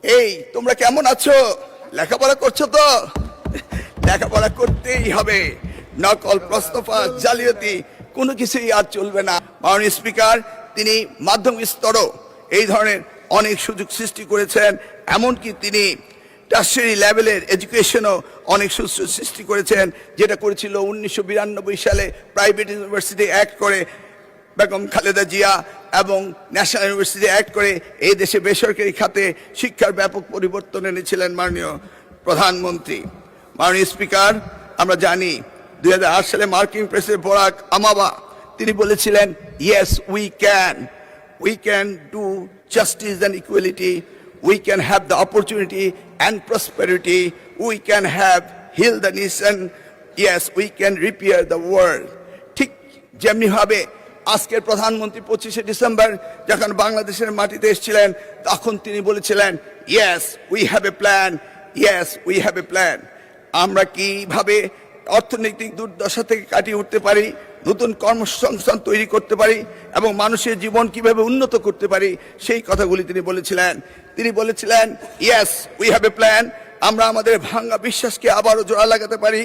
এই তোমরা কেমন আছো? লেখাপড়া করছো তো? লেখাপড়া করতেই হবে। নকল, প্রশ্নফাঁস, জালিয়াতি কোনো কিছুই আর চলবে না। মাননীয় স্পিকার, তিনি মাধ্যমিক স্তরও এই ধরনের অনেক সুযোগ সৃষ্টি করেছেন। এমনকি তিনি টার্সিয়ারি লেভেলের এডুকেশনও অনেক সুযোগ সৃষ্টি করেছেন, যেটা করেছিল 1992 সালে প্রাইভেট ইউনিভার্সিটি অ্যাক্ট করে বেগম খালেদা জিয়া, এবং ন্যাশনাল ইউনিভার্সিটি অ্যাক্ট করে এই দেশে বেসরকারি খাতে শিক্ষার ব্যাপক পরিবর্তন এনেছিলেন মাননীয় প্রধানমন্ত্রী। মাননীয় স্পিকার, আমরা জানি 2008 সালে মার্কিন প্রেসিডেন্ট বারাক ওবামা তিনি বলেছিলেন, yes we can do justice and equality, we can have the opportunity and prosperity, we can have heal the nation, yes we can repair the world. ঠিক যেমনিভাবে আজকের প্রধানমন্ত্রী 25শে ডিসেম্বর যখন বাংলাদেশের মাটিতে এসেছিলেন, তখন তিনি বলেছিলেন, yes we have a plan, yes we have a plan. আমরা কিভাবে অর্থনৈতিক দুর্দশা থেকে কাটিয়ে উঠতে পারি, নতুন কর্মসংস্থান তৈরি করতে পারি এবং মানুষের জীবন কিভাবে উন্নত করতে পারি, সেই কথাগুলি তিনি বলেছিলেন। তিনি বলেছিলেন, yes we have a plan. আমরা আমাদের ভাঙা বিশ্বাসকে আবারও জোড়া লাগাতে পারি,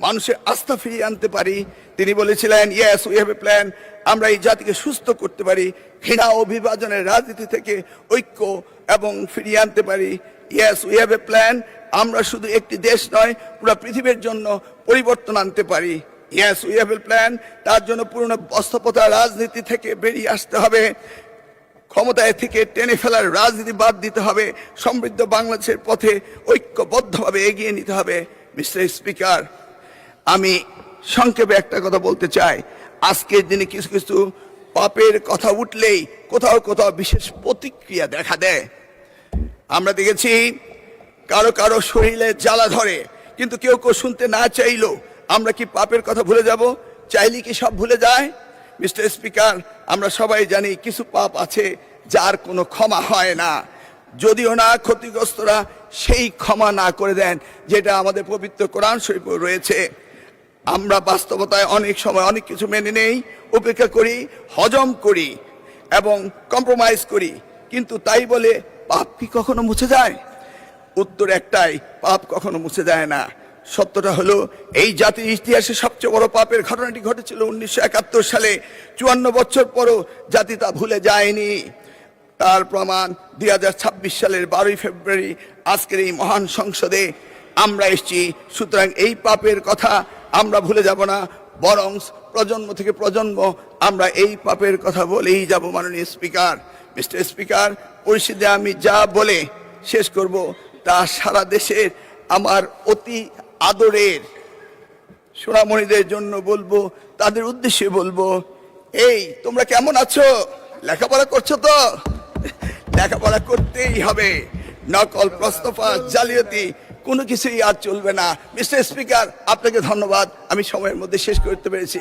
মানুষের আস্থা ফিরিয়ে আনতে পারি। তিনি বলেছিলেন, yes we have a plan. আমরা এই জাতিকে সুস্থ করতে পারি, ঘৃণা ও বিভাজনের রাজনীতি থেকে ঐক্য এবং ফিরিয়ে আনতে পারি। Yes we have a plan. আমরা শুধু একটি দেশ নয়, পুরো পৃথিবীর জন্য পরিবর্তন আনতে পারি। Yes we have a plan. তার জন্য পুরনো বস্ত্রপ্রথা রাজনীতি থেকে বেরিয়ে আসতে হবে, ক্ষমতায় থেকে টেনে ফেলার রাজনীতি বাদ দিতে হবে, সমৃদ্ধ বাংলাদেশের পথে ঐক্যবদ্ধভাবে এগিয়ে নিতে হবে। মিস্টার স্পিকার, আমি সংক্ষেপে একটা কথা বলতে চাই। আজকের দিনে কিছু কিছু পাপের কথা উঠলেই কোথাও কোথাও বিশেষ প্রতিক্রিয়া দেখা দেয়। আমরা দেখেছি কারো কারো শরীরে জ্বালা ধরে, কিন্তু কেউ কেউ শুনতে না চাইলেও আমরা কি পাপের কথা ভুলে যাব? চাইলে কি সব ভুলে যায়? মিস্টার স্পিকার, আমরা সবাই জানি কিছু পাপ আছে যার কোনো ক্ষমা হয় না, যদিও না ক্ষতিগ্রস্তরা সেই ক্ষমা না করে দেন, যেটা আমাদের পবিত্র কোরআন শরীফে রয়েছে। আমরা বাস্তবতায় অনেক সময় অনেক কিছু মেনে নেই, উপেক্ষা করি, হজম করি এবং কম্প্রোমাইজ করি, কিন্তু তাই বলে পাপ কি কখনো মুছে যায়? উত্তর একটাই, পাপ কখনো মুছে যায় না। সত্যটা হলো, এই জাতির ইতিহাসে সবচেয়ে বড় পাপের ঘটনাটি ঘটেছিল 1971 সালে। 54 বছর পরও জাতি তা ভুলে যায়নি। তার প্রমাণ 2026 সালের 12 ফেব্রুয়ারি আজকের এই মহান সংসদে আমরা এসেছি। সুতরাং এই পাপের কথা আমরা ভুলে যাব না, বরং প্রজন্ম থেকে প্রজন্ম আমরা এই পাপের কথা বলেই যাব। মাননীয় স্পিকার, মিস্টার স্পিকার, পরিস্থিতি আমি যা বলে শেষ করব তা সারা দেশের আমার অতি আদরের সোনামণিদের জন্য বলবো, তাদের উদ্দেশ্যে বলবো, এই তোমরা কেমন আছো? লেখাপড়া করছো তো? লেখাপড়া করতেই হবে। নকল, প্রশ্নফাঁস, জালিয়াতি কোনো কিছুই আর চলবে না। মিস্টার স্পিকার, আপনাকে ধন্যবাদ, আমি সময়ের মধ্যে শেষ করতে পেরেছি।